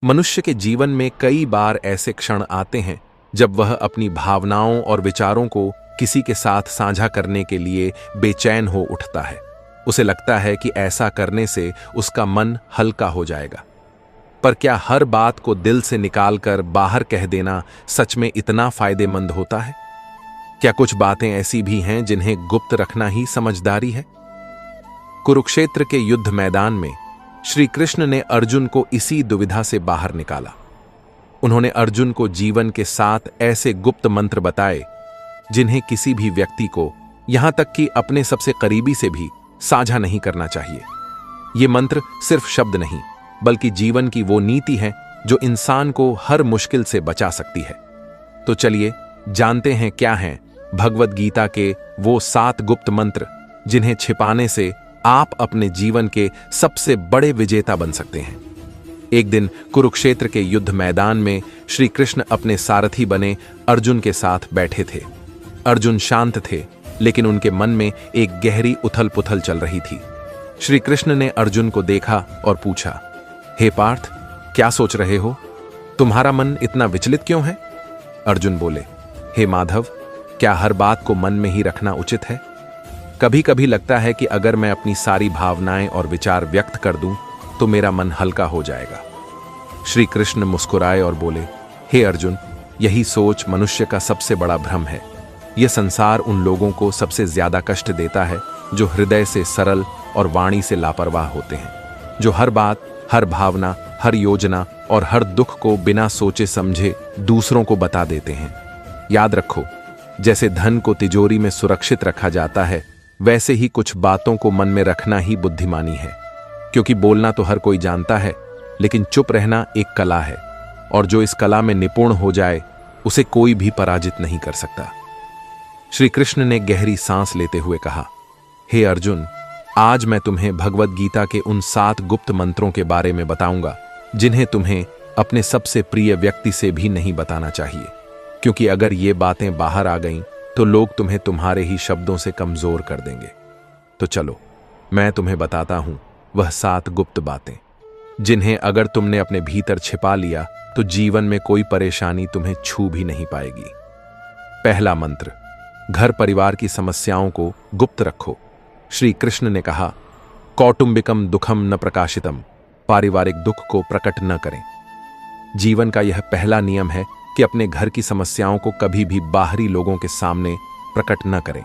मनुष्य के जीवन में कई बार ऐसे क्षण आते हैं जब वह अपनी भावनाओं और विचारों को किसी के साथ साझा करने के लिए बेचैन हो उठता है। उसे लगता है कि ऐसा करने से उसका मन हल्का हो जाएगा। पर क्या हर बात को दिल से निकालकर बाहर कह देना सच में इतना फायदेमंद होता है? क्या कुछ बातें ऐसी भी हैं जिन्हें गुप्त रखना ही समझदारी है? कुरुक्षेत्र के युद्ध मैदान में श्री कृष्ण ने अर्जुन को इसी दुविधा से बाहर निकाला। उन्होंने अर्जुन को जीवन के 7 ऐसे गुप्त मंत्र बताए जिन्हें किसी भी व्यक्ति को, यहां तक कि अपने सबसे करीबी से भी, साझा नहीं करना चाहिए। ये मंत्र सिर्फ शब्द नहीं, बल्कि जीवन की वो नीति है जो इंसान को हर मुश्किल से बचा सकती है। तो चलिए जानते हैं क्या हैं भगवद गीता के वो 7 गुप्त मंत्र जिन्हें छिपाने से आप अपने जीवन के सबसे बड़े विजेता बन सकते हैं। एक दिन कुरुक्षेत्र के युद्ध मैदान में श्री कृष्ण अपने सारथी बने अर्जुन के साथ बैठे थे। अर्जुन शांत थे, लेकिन उनके मन में एक गहरी उथल पुथल चल रही थी। श्री कृष्ण ने अर्जुन को देखा और पूछा, हे पार्थ, क्या सोच रहे हो? तुम्हारा मन इतना विचलित क्यों है? अर्जुन बोले, हे माधव, क्या हर बात को मन में ही रखना उचित है? कभी कभी लगता है कि अगर मैं अपनी सारी भावनाएं और विचार व्यक्त कर दूं तो मेरा मन हल्का हो जाएगा। श्री कृष्ण मुस्कुराए और बोले, हे अर्जुन, यही सोच मनुष्य का सबसे बड़ा भ्रम है। यह संसार उन लोगों को सबसे ज्यादा कष्ट देता है जो हृदय से सरल और वाणी से लापरवाह होते हैं, जो हर बात, हर भावना, हर योजना और हर दुख को बिना सोचे समझे दूसरों को बता देते हैं। याद रखो, जैसे धन को तिजोरी में सुरक्षित रखा जाता है, वैसे ही कुछ बातों को मन में रखना ही बुद्धिमानी है। क्योंकि बोलना तो हर कोई जानता है, लेकिन चुप रहना एक कला है, और जो इस कला में निपुण हो जाए उसे कोई भी पराजित नहीं कर सकता। श्री कृष्ण ने गहरी सांस लेते हुए कहा, हे अर्जुन, आज मैं तुम्हें भगवद गीता के उन 7 गुप्त मंत्रों के बारे में बताऊंगा जिन्हें तुम्हें अपने सबसे प्रिय व्यक्ति से भी नहीं बताना चाहिए, क्योंकि अगर ये बातें बाहर आ गईं तो लोग तुम्हें तुम्हारे ही शब्दों से कमजोर कर देंगे। तो चलो, मैं तुम्हें बताता हूं वह 7 गुप्त बातें जिन्हें अगर तुमने अपने भीतर छिपा लिया तो जीवन में कोई परेशानी तुम्हें छू भी नहीं पाएगी। पहला मंत्र, घर परिवार की समस्याओं को गुप्त रखो। श्री कृष्ण ने कहा, कौटुंबिकम दुखम न प्रकाशितम, पारिवारिक दुख को प्रकट न करें। जीवन का यह पहला नियम है कि अपने घर की समस्याओं को कभी भी बाहरी लोगों के सामने प्रकट न करें।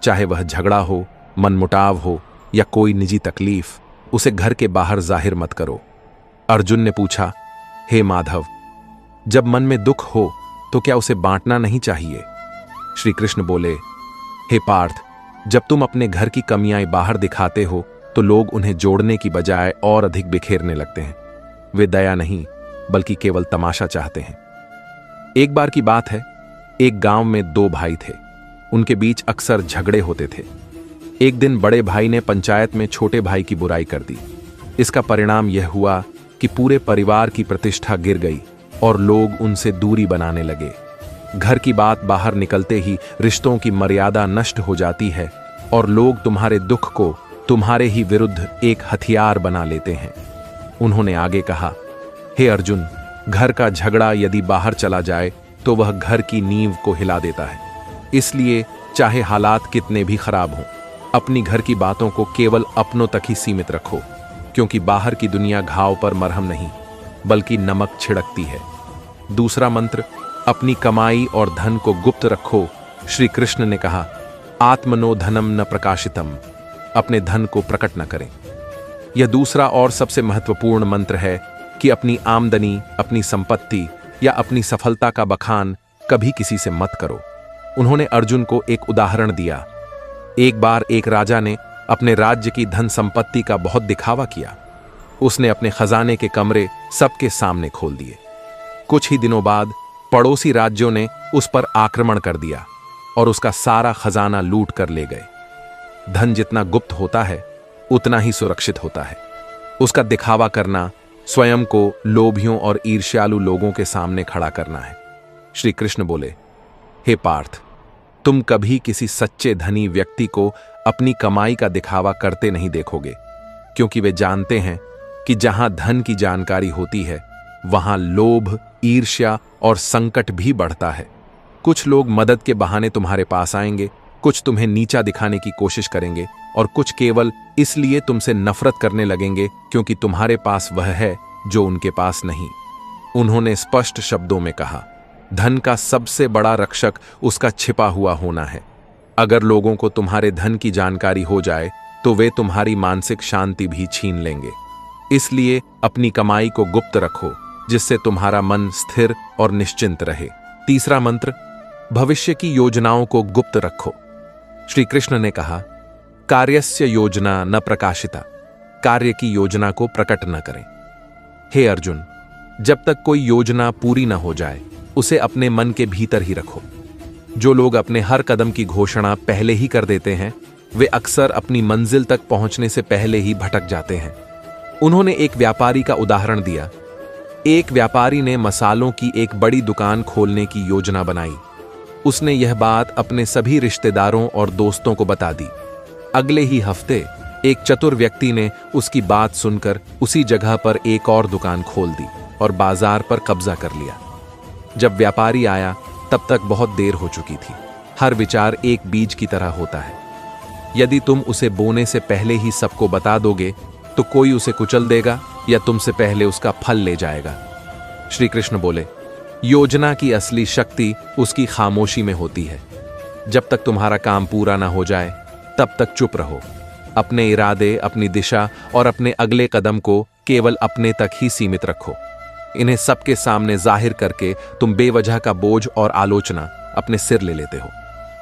चाहे वह झगड़ा हो, मनमुटाव हो या कोई निजी तकलीफ, उसे घर के बाहर जाहिर मत करो। अर्जुन ने पूछा, हे माधव, जब मन में दुख हो तो क्या उसे बांटना नहीं चाहिए? श्री कृष्ण बोले, हे पार्थ, जब तुम अपने घर की कमियां बाहर दिखाते हो तो लोग उन्हें जोड़ने की बजाय और अधिक बिखेरने लगते हैं। वे दया नहीं बल्कि केवल तमाशा चाहते हैं। एक बार की बात है, एक गांव में 2 भाई थे। उनके बीच अक्सर झगड़े होते थे। एक दिन बड़े भाई ने पंचायत में छोटे भाई की बुराई कर दी। इसका परिणाम यह हुआ कि पूरे परिवार की प्रतिष्ठा गिर गई और लोग उनसे दूरी बनाने लगे। घर की बात बाहर निकलते ही रिश्तों की मर्यादा नष्ट हो जाती है और लोग तुम्हारे दुख को तुम्हारे ही विरुद्ध एक हथियार बना लेते हैं। उन्होंने आगे कहा, हे अर्जुन, घर का झगड़ा यदि बाहर चला जाए तो वह घर की नींव को हिला देता है। इसलिए चाहे हालात कितने भी खराब हों, अपनी घर की बातों को केवल अपनों तक ही सीमित रखो, क्योंकि बाहर की दुनिया घाव पर मरहम नहीं बल्कि नमक छिड़कती है। दूसरा मंत्र, अपनी कमाई और धन को गुप्त रखो। श्री कृष्ण ने कहा, आत्मनो धनम न प्रकाशितम, अपने धन को प्रकट न करें। यह दूसरा और सबसे महत्वपूर्ण मंत्र है कि अपनी आमदनी, अपनी संपत्ति या अपनी सफलता का बखान कभी किसी से मत करो। उन्होंने अर्जुन को एक उदाहरण दिया। एक बार एक राजा ने अपने राज्य की धन संपत्ति का बहुत दिखावा किया। उसने अपने खजाने के कमरे सबके सामने खोल दिए। कुछ ही दिनों बाद पड़ोसी राज्यों ने उस पर आक्रमण कर दिया और उसका सारा खजाना लूट कर ले गए। धन जितना गुप्त होता है उतना ही सुरक्षित होता है। उसका दिखावा करना स्वयं को लोभियों और ईर्ष्यालु लोगों के सामने खड़ा करना है। श्री कृष्ण बोले, हे पार्थ, तुम कभी किसी सच्चे धनी व्यक्ति को अपनी कमाई का दिखावा करते नहीं देखोगे, क्योंकि वे जानते हैं कि जहां धन की जानकारी होती है वहां लोभ, ईर्ष्या और संकट भी बढ़ता है। कुछ लोग मदद के बहाने तुम्हारे पास आएंगे, कुछ तुम्हें नीचा दिखाने की कोशिश करेंगे और कुछ केवल इसलिए तुमसे नफरत करने लगेंगे क्योंकि तुम्हारे पास वह है जो उनके पास नहीं। उन्होंने स्पष्ट शब्दों में कहा, धन का सबसे बड़ा रक्षक उसका छिपा हुआ होना है। अगर लोगों को तुम्हारे धन की जानकारी हो जाए तो वे तुम्हारी मानसिक शांति भी छीन लेंगे। इसलिए अपनी कमाई को गुप्त रखो, जिससे तुम्हारा मन स्थिर और निश्चिंत रहे। तीसरा मंत्र, भविष्य की योजनाओं को गुप्त रखो। श्री कृष्ण ने कहा, कार्यस्य योजना न प्रकाशिता, कार्य की योजना को प्रकट न करें। हे अर्जुन, जब तक कोई योजना पूरी न हो जाए उसे अपने मन के भीतर ही रखो। जो लोग अपने हर कदम की घोषणा पहले ही कर देते हैं वे अक्सर अपनी मंजिल तक पहुंचने से पहले ही भटक जाते हैं। उन्होंने एक व्यापारी का उदाहरण दिया। एक व्यापारी ने मसालों की एक बड़ी दुकान खोलने की योजना बनाई। उसने यह बात अपने सभी रिश्तेदारों और दोस्तों को बता दी। अगले ही हफ्ते एक चतुर व्यक्ति ने उसकी बात सुनकर उसी जगह पर एक और दुकान खोल दी और बाजार पर कब्जा कर लिया। जब व्यापारी आया तब तक बहुत देर हो चुकी थी। हर विचार एक बीज की तरह होता है। यदि तुम उसे बोने से पहले ही सबको बता दोगे तो कोई उसे कुचल देगा या तुमसे पहले उसका फल ले जाएगा। श्री कृष्ण बोले, योजना की असली शक्ति उसकी खामोशी में होती है। जब तक तुम्हारा काम पूरा ना हो जाए तब तक चुप रहो। अपने इरादे, अपनी दिशा और अपने अगले कदम को केवल अपने तक ही सीमित रखो। इन्हें सबके सामने जाहिर करके तुम बेवजह का बोझ और आलोचना अपने सिर ले लेते हो।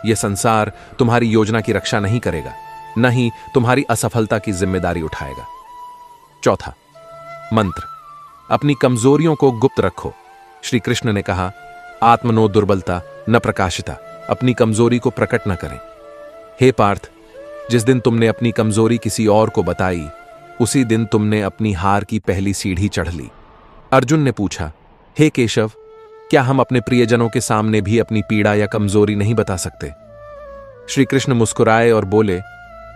यह संसार तुम्हारी योजना की रक्षा नहीं करेगा, न ही तुम्हारी असफलता की जिम्मेदारी उठाएगा। चौथा मंत्र, अपनी कमजोरियों को गुप्त रखो। श्री कृष्ण ने कहा, आत्मनो दुर्बलता न प्रकाशिता, अपनी कमजोरी को प्रकट न करें। हे पार्थ, जिस दिन तुमने अपनी कमजोरी किसी और को बताई उसी दिन तुमने अपनी हार की पहली सीढ़ी चढ़ ली। अर्जुन ने पूछा, हे केशव, क्या हम अपने प्रियजनों के सामने भी अपनी पीड़ा या कमजोरी नहीं बता सकते? श्री कृष्ण मुस्कुराए और बोले,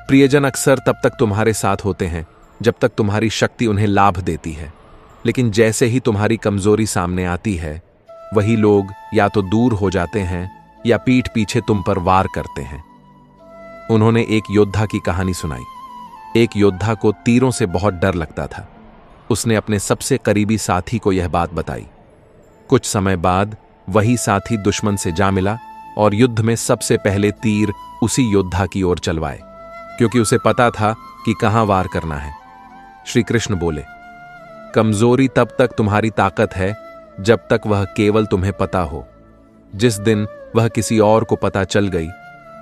प्रियजन अक्सर तब तक तुम्हारे साथ होते हैं जब तक तुम्हारी शक्ति उन्हें लाभ देती है, लेकिन जैसे ही तुम्हारी कमजोरी सामने आती है वही लोग या तो दूर हो जाते हैं या पीठ पीछे तुम पर वार करते हैं। उन्होंने एक योद्धा की कहानी सुनाई। एक योद्धा को तीरों से बहुत डर लगता था। उसने अपने सबसे करीबी साथी को यह बात बताई। कुछ समय बाद वही साथी दुश्मन से जा मिला और युद्ध में सबसे पहले तीर उसी योद्धा की ओर चलवाए, क्योंकि उसे पता था कि कहां वार करना है। श्री कृष्ण बोले, कमजोरी तब तक तुम्हारी ताकत है जब तक वह केवल तुम्हें पता हो। जिस दिन वह किसी और को पता चल गई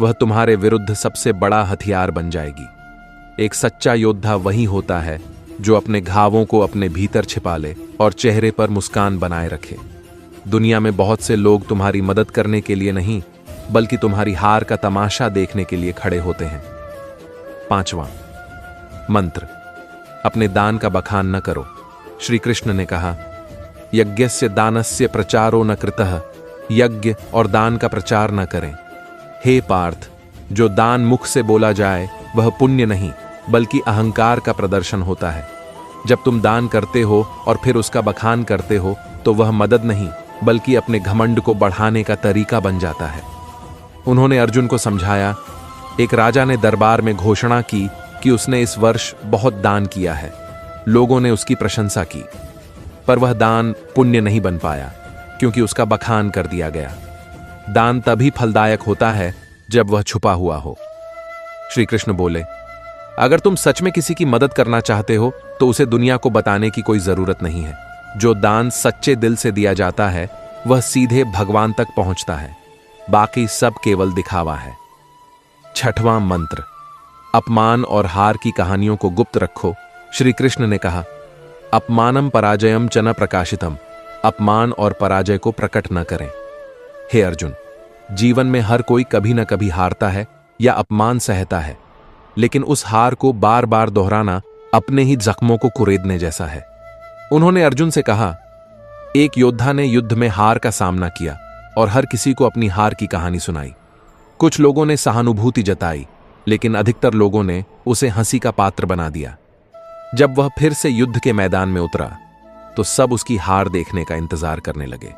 वह तुम्हारे विरुद्ध सबसे बड़ा हथियार बन जाएगी। एक सच्चा योद्धा वही होता है जो अपने घावों को अपने भीतर छिपा ले और चेहरे पर मुस्कान बनाए रखे। दुनिया में बहुत से लोग तुम्हारी मदद करने के लिए नहीं बल्कि तुम्हारी हार का तमाशा देखने के लिए खड़े होते हैं। पांचवां मंत्र, अपने दान का बखान न करो। श्री कृष्ण ने कहा, यज्ञस्य दानस्य प्रचारो न कृतः, यज्ञ और दान का प्रचार न करें। हे पार्थ, जो दान मुख से बोला जाए वह पुण्य नहीं बल्कि अहंकार का प्रदर्शन होता है। जब तुम दान करते हो और फिर उसका बखान करते हो तो वह मदद नहीं बल्कि अपने घमंड को बढ़ाने का तरीका बन जाता है। उन्होंने अर्जुन को समझाया, एक राजा ने दरबार में घोषणा की कि उसने इस वर्ष बहुत दान किया है। लोगों ने उसकी प्रशंसा की, पर वह दान पुण्य नहीं बन पाया क्योंकि उसका बखान कर दिया गया। दान तभी फलदायक होता है जब वह छुपा हुआ हो। श्री कृष्ण बोले, अगर तुम सच में किसी की मदद करना चाहते हो तो उसे दुनिया को बताने की कोई जरूरत नहीं है। जो दान सच्चे दिल से दिया जाता है वह सीधे भगवान तक पहुंचता है, बाकी सब केवल दिखावा है। छठवां मंत्र, अपमान और हार की कहानियों को गुप्त रखो। श्री कृष्ण ने कहा, अपमानम पराजयम च न प्रकाशितम, अपमान और पराजय को प्रकट न करें। हे अर्जुन, जीवन में हर कोई कभी न कभी हारता है या अपमान सहता है, लेकिन उस हार को बार बार दोहराना अपने ही जख्मों को कुरेदने जैसा है। उन्होंने अर्जुन से कहा, एक योद्धा ने युद्ध में हार का सामना किया और हर किसी को अपनी हार की कहानी सुनाई। कुछ लोगों ने सहानुभूति जताई, लेकिन अधिकतर लोगों ने उसे हंसी का पात्र बना दिया। जब वह फिर से युद्ध के मैदान में उतरा तो सब उसकी हार देखने का इंतजार करने लगे।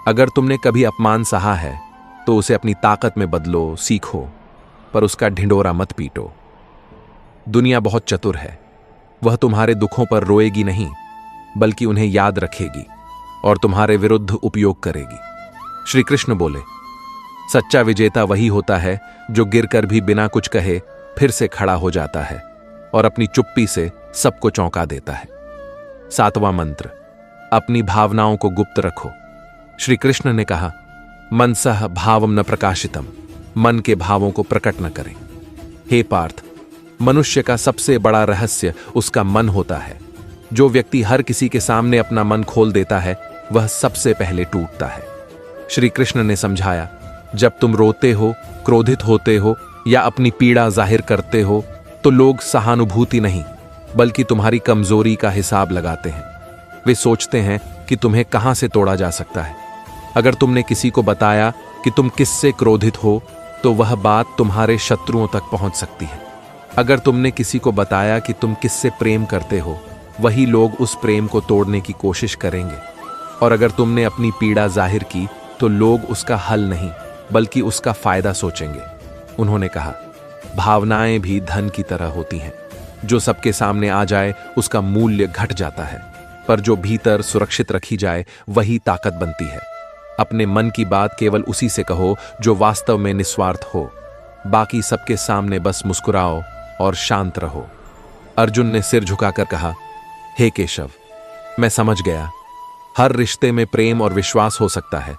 अगर तुमने कभी अपमान सहा है तो उसे अपनी ताकत में बदलो, सीखो, पर उसका ढिंढोरा मत पीटो। दुनिया बहुत चतुर है, वह तुम्हारे दुखों पर रोएगी नहीं, बल्कि उन्हें याद रखेगी और तुम्हारे विरुद्ध उपयोग करेगी। श्री कृष्ण बोले, सच्चा विजेता वही होता है जो गिरकर भी बिना कुछ कहे फिर से खड़ा हो जाता है और अपनी चुप्पी से सबको चौंका देता है। 7वां मंत्र, अपनी भावनाओं को गुप्त रखो। श्री कृष्ण ने कहा, मनसः भावम न प्रकाशितम, मन के भावों को प्रकट न करें। हे पार्थ, मनुष्य का सबसे बड़ा रहस्य उसका मन होता है। जो व्यक्ति हर किसी के सामने अपना मन खोल देता है वह सबसे पहले टूटता है। श्री कृष्ण ने समझाया, जब तुम रोते हो, क्रोधित होते हो या अपनी पीड़ा जाहिर करते हो तो लोग सहानुभूति नहीं बल्कि तुम्हारी कमजोरी का हिसाब लगाते हैं। वे सोचते हैं कि तुम्हें कहां से तोड़ा जा सकता है। अगर तुमने किसी को बताया कि तुम किससे क्रोधित हो तो वह बात तुम्हारे शत्रुओं तक पहुंच सकती है। अगर तुमने किसी को बताया कि तुम किससे प्रेम करते हो, वही लोग उस प्रेम को तोड़ने की कोशिश करेंगे। और अगर तुमने अपनी पीड़ा जाहिर की तो लोग उसका हल नहीं बल्कि उसका फायदा सोचेंगे। उन्होंने कहा, भावनाएं भी धन की तरह होती हैं, जो सबके सामने आ जाए उसका मूल्य घट जाता है, पर जो भीतर सुरक्षित रखी जाए वही ताकत बनती है। अपने मन की बात केवल उसी से कहो जो वास्तव में निस्वार्थ हो। बाकी सबके सामने बस मुस्कुराओ और शांत रहो। अर्जुन ने सिर झुकाकर कहा, हे केशव, मैं समझ गया। हर रिश्ते में प्रेम और विश्वास हो सकता है,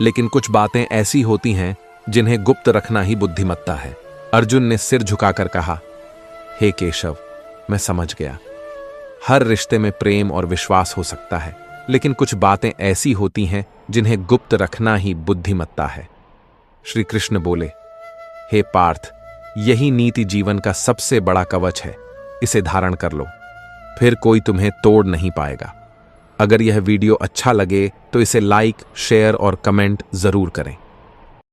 लेकिन कुछ बातें ऐसी होती हैं जिन्हें गुप्त रखना ही बुद्धिमत्ता है। अर्जुन ने सिर झुकाकर कहा, हे केशव, मैं समझ गया। हर रिश्ते में प्रेम और विश्वास हो सकता है, लेकिन कुछ बातें ऐसी होती हैं जिन्हें गुप्त रखना ही बुद्धिमत्ता है। श्री कृष्ण बोले, हे पार्थ, यही नीति जीवन का सबसे बड़ा कवच है। इसे धारण कर लो, फिर कोई तुम्हें तोड़ नहीं पाएगा। अगर यह वीडियो अच्छा लगे तो इसे लाइक, शेयर और कमेंट जरूर करें।